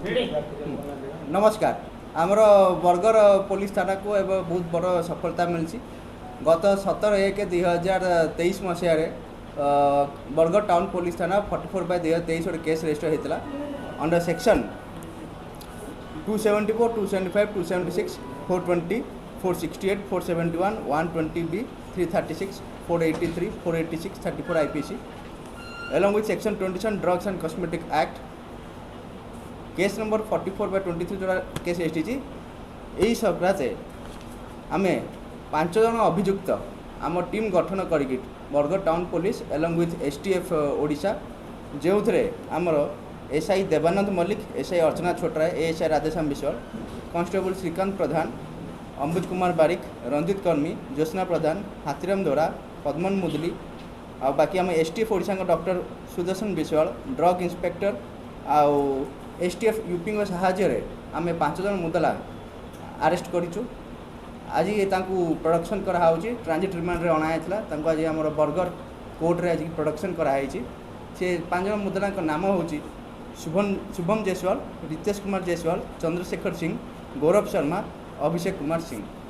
नमस्कार आमर burger police थाना को एवं बहुत बड़ सफलता मिली गत 17/1/2023 मसीह बरगर टाउन पुलिस थाना 44/2023 गोटे केस रेजिस्टर होता under section 274, 275, 276, 420, 468, 471, 120B, 336, 483, 486, 34 IPC along with section 27 Drugs and Cosmetic Act case number 44/23 जो केस एसटी यही सकाशे आम 5 जन अभियुक्त आम टीम गठन करके Bargarh town police along with STF Odisha जो थे आमर SI देवानंद मल्लिक, SI अर्चना छोटराय, ASI राधेश्याम विश्वाल, कांस्टेबल श्रीकांत प्रधान, अंबुज कुमार बारिक, रंजित कर्मी, ज्योत्ना प्रधान, हाथीराम दोरा, पद्मन मुदली आ बाकी आम STF Odisha doctor Sudarshan Vishwal, drug inspector आउ STF यूपी साहाय्य आम 5 जन मुदला अरेस्ट करूँ। आज प्रोडक्शन कराई ट्रांजिट रिमांड रे अणाइला आज आम बरगर कोर्ट रे आज प्रोडक्शन कराई। से 5 जन मुदला नाम हूँ शुभम जयसवाल, रितेश कुमार जयसवाल, चंद्रशेखर सिंह, गौरव शर्मा, अभिषेक कुमार सिंह।